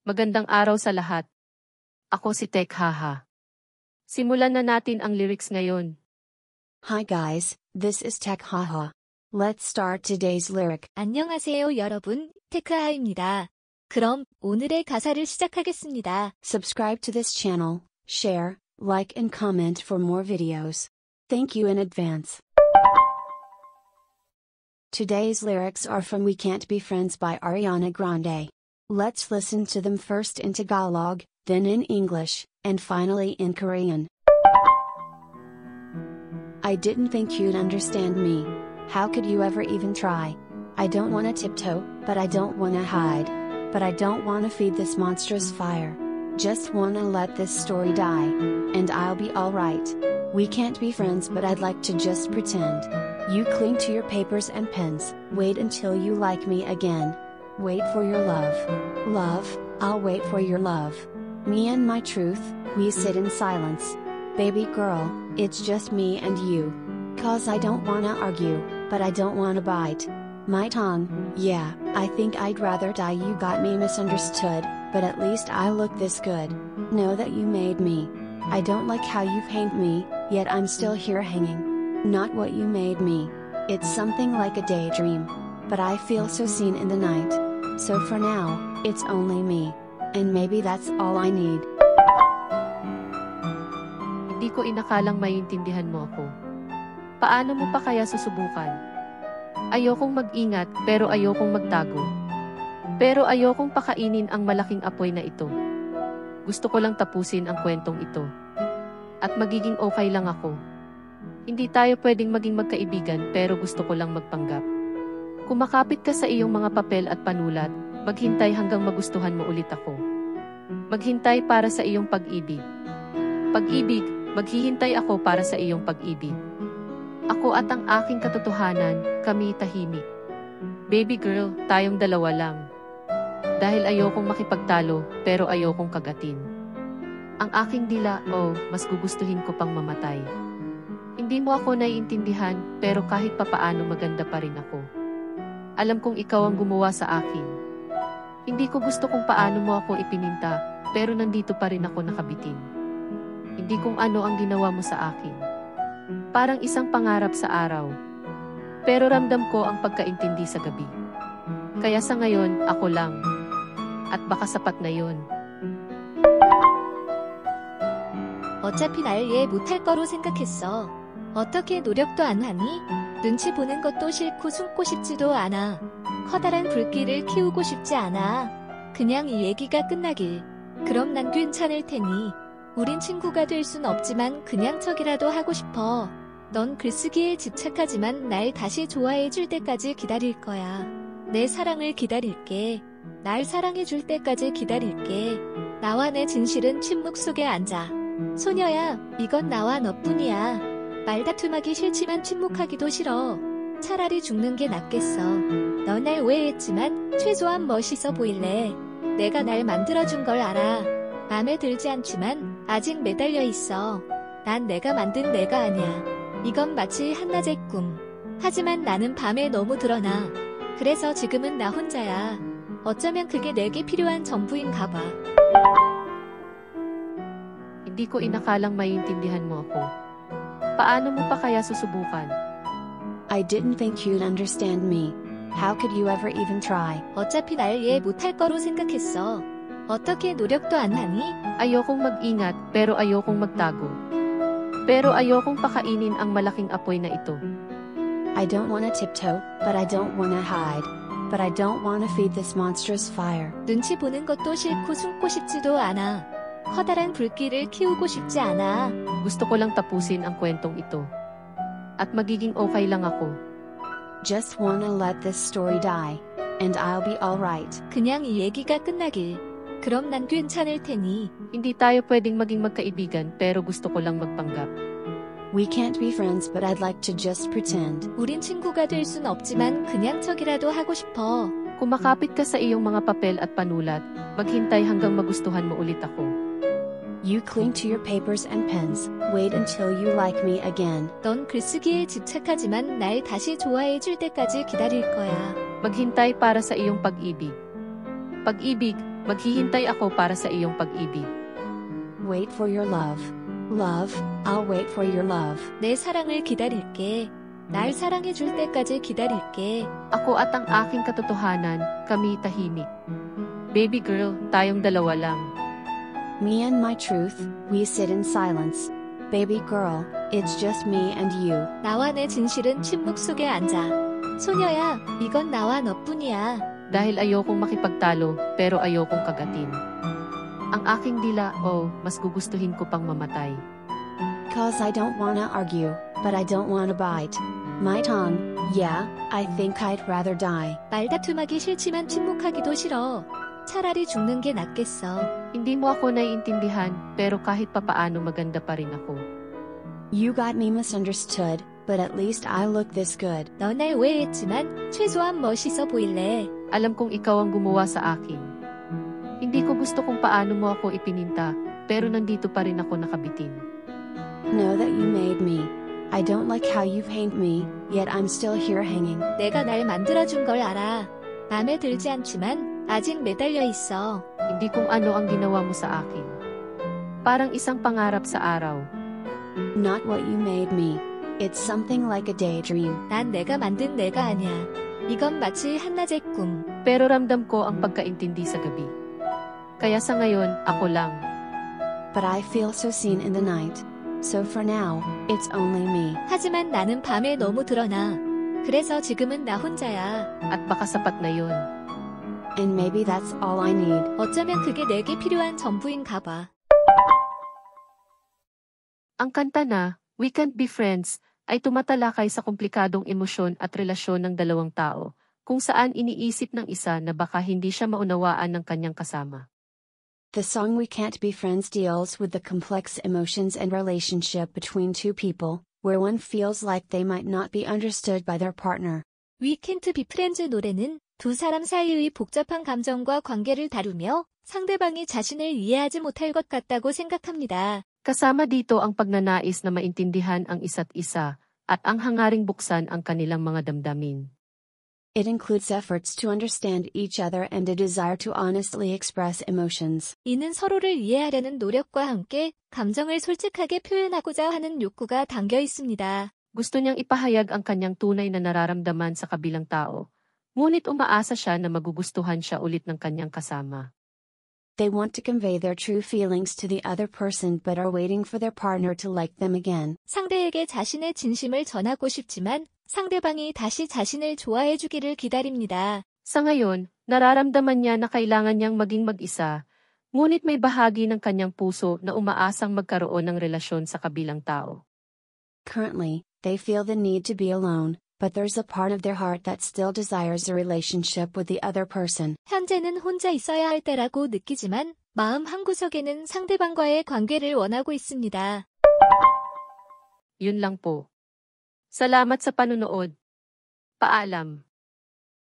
Magandang araw sa lahat. Ako si Tek Haha. Simulan na natin ang lyrics ngayon. Hi guys, this is Tech Haha. Let's start today's lyric. 안녕하세요 여러분, 테크하입니다. 그럼 오늘의 가사를 시작하겠습니다. Subscribe to this channel, share, like and comment for more videos. Thank you in advance. Today's lyrics are from We Can't Be Friends by Ariana Grande. Let's listen to them first in Tagalog, then in English, and finally in Korean. I didn't think you'd understand me. How could you ever even try? I don't wanna tiptoe, but I don't wanna hide. But I don't wanna feed this monstrous fire. Just wanna let this story die. And I'll be alright. We can't be friends, but I'd like to just pretend. You cling to your papers and pens, wait until you like me again. Wait for your love. Love, I'll wait for your love. Me and my truth, we sit in silence. Baby girl, it's just me and you. 'Cause I don't wanna argue, but I don't wanna bite my tongue. Yeah, I think I'd rather die. You got me misunderstood, but at least I look this good. Know that you made me. I don't like how you paint me, yet I'm still here hanging. Not what you made me. It's something like a daydream. But I feel so seen in the night. So for now, it's only me. And maybe that's all I need. Hindi ko inakalang maiintindihan mo ako. Paano mo pa kaya susubukan? Ayokong mag-ingat pero ayokong magtago. Pero ayokong pakainin ang malaking apoy na ito. Gusto ko lang tapusin ang kwentong ito. At magiging okay lang ako. Hindi tayo pwedeng maging magkaibigan pero gusto ko lang magpanggap. Kumakapit ka sa iyong mga papel at panulat, maghintay hanggang magustuhan mo ulit ako. Maghintay para sa iyong pag-ibig. Pag-ibig, maghihintay ako para sa iyong pag-ibig. Ako at ang aking katotohanan, kami tahimik. Baby girl, tayong dalawa lang. Dahil ayokong makipagtalo, pero ayokong kagatin. Ang aking dila, mas gugustuhin ko pang mamatay. Hindi mo ako naiintindihan, pero kahit papaano maganda pa rin ako. Alam kong ikaw ang gumawa sa akin. Hindi ko gusto kung paano mo ako ipininta, pero nandito pa rin ako nakabitin. Hindi kung ano ang ginawa mo sa akin. Parang isang pangarap sa araw. Pero ramdam ko ang pagkaintindi sa gabi. Kaya sa ngayon, ako lang. At baka sapat na yon. 어차피 날 이해 못할 거로 생각했어. 어떻게 노력도 안 하니? 눈치 보는 것도 싫고 숨고 싶지도 않아. 커다란 불길을 키우고 싶지 않아. 그냥 이 얘기가 끝나길. 그럼 난 괜찮을 테니. 우린 친구가 될 순 없지만 그냥 척이라도 하고 싶어. 넌 글쓰기에 집착하지만 날 다시 좋아해 줄 때까지 기다릴 거야. 내 사랑을 기다릴게. 날 사랑해 줄 때까지 기다릴게. 나와 내 진실은 침묵 속에 앉아. 소녀야, 이건 나와 너뿐이야. 말다툼하기 싫지만 침묵하기도 싫어. 차라리 죽는 게 낫겠어. 너 날 오해했지만 최소한 멋있어 보일래. 내가 날 만들어준 걸 알아. 맘에 들지 않지만 아직 매달려 있어. 난 내가 만든 내가 아니야. 이건 마치 한낮의 꿈. 하지만 나는 밤에 너무 드러나. 그래서 지금은 나 혼자야. 어쩌면 그게 내게 필요한 전부인가 봐. Hindi ko inakalang maiintindihan mo ako. Paano mo pa kaya susubukan? I didn't think you'd understand me. How could you ever even try? 어차피 날 이해 못할 거로 생각했어. 어떻게 노력도 안 하니? Ayokong mag-ingat pero ayokong magtago. Pero ayokong pakainin ang malaking apoy na ito. I don't wanna tiptoe, but I don't wanna hide. But I don't wanna feed this monstrous fire. 눈치 보는 것도 싫고 숨고 싶지도 않아. 커다란 불길을 키우고 싶지 않아. Gusto ko lang tapusin ang kwentong ito. At magiging okay lang ako. Just wanna let this story die. And I'll be alright. 그냥 이 얘기가 끝나길. 그럼 난 괜찮을 테니. Hindi tayo pwedeng maging magkaibigan pero gusto ko lang magpanggap. We can't be friends, but I'd like to just pretend. 우린 친구가 될 순 없지만 그냥 척이라도 하고 싶어. Kumakapit ka sa iyong mga papel at panulat, maghintay hanggang magustuhan mo ulit ako. You cling to your papers and pens, wait until you like me again. 넌 글쓰기에 집착하지만 날 다시 좋아해 줄 때까지 기다릴 거야. Maghintay para sa iyong pag-ibig. Pag-ibig, Maghihintay ako para sa iyong pag-ibig. Wait for your love. Love, I'll wait for your love. 내 사랑을 기다릴게. 날 사랑해줄 때까지 기다릴게. Ako at ang aking katotohanan, kami tahimik. Baby girl, tayong dalawa lang. Me and my truth, we sit in silence. Baby girl, it's just me and you. 나와 내 진실은 침묵 속에 앉아. 소녀야, 이건 나와 너뿐이야. Dahil ayokong makipagtalo, pero ayokong kagatin. Ang aking dila, mas gugustuhin ko pang mamatay. Cause I don't wanna argue, but I don't wanna bite. My tongue, yeah, I think I'd rather die. 말다툼하기 싫지만 침묵하기도 싫어. 차라리 죽는 게 낫겠어. Hindi mo ako naiintindihan, pero kahit papaano maganda pa rin ako. You got me misunderstood, but at least I look this good. 너 날 오해했지만 최소한 멋있어 보일래. Alam kong ikaw ang gumawa sa akin. Hindi ko gusto kung paano mo ako ipininta, pero nandito pa rin ako nakabitin. Know that you made me. I don't like how you paint me, yet I'm still here hanging. 내가 날 만들어준 걸 알아. 마음에 들지 않지만 아직 매달려 있어. Hindi kung ano ang ginawa mo sa akin. Parang isang pangarap sa araw. Not what you made me. It's something like a daydream. 난 내가 만든 내가 아니야. 이건 마치 한낮의 꿈. Pero ramdam ko ang pagkaintindi sa gabi. Kaya sa ngayon, ako lang. But I feel so seen in the night. So for now, it's only me. 하지만 나는 밤에 너무 드러나. 그래서 지금은 나 혼자야. At baka sapat na yun. And maybe that's all I need. 어쩌면 그게 내게 필요한 전부인가 봐. Ang kanta na, We Can't Be Friends, ay tumatalakay sa komplikadong emosyon at relasyon ng dalawang tao, kung saan iniisip ng isa na baka hindi siya maunawaan ng kanyang kasama. The song We Can't Be Friends deals with the complex emotions and relationship between two people, where one feels like they might not be understood by their partner. We Can't Be Friends 노래는 두 사람 사이의 복잡한 감정과 관계를 다루며 상대방이 자신을 이해하지 못할 것 같다고 생각합니다. Kasama dito ang pagnanais na maintindihan ang isa't isa, at ang hangaring buksan ang kanilang mga damdamin. It includes efforts to understand each other and a desire to honestly express emotions. 이는 서로를 이해하려는 노력과 함께 감정을 솔직하게 표현하고자 하는 욕구가 담겨 있습니다. Gusto niyang ipahayag ang kanyang tunay na nararamdaman sa kabilang tao, ngunit umaasa siya na magugustuhan siya ulit ng kanyang kasama. They want to convey their true feelings to the other person but are waiting for their partner to like them again. 상대에게 자신의 진심을 전하고 싶지만 상대방이 다시 자신을 좋아해 주기를 기다립니다. Sa ngayon, nararamdaman niya na kailangan niyang maging mag-isa, ngunit may bahagi ng kanyang puso na umaasang magkaroon ng relasyon sa kabilang tao. Currently, they feel the need to be alone, but there's a part of their heart that still desires a relationship with the other person. 현재는 혼자 있어야 할 때라고 느끼지만 마음 한구석에는 상대방과의 관계를 원하고 있습니다. Yun lang po. Salamat sa panunood. Paalam.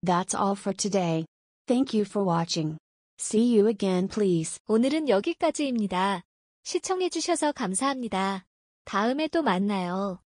That's all for today. Thank you for watching. See you again please. 오늘은 여기까지입니다. 시청해주셔서 감사합니다. 다음에 또 만나요.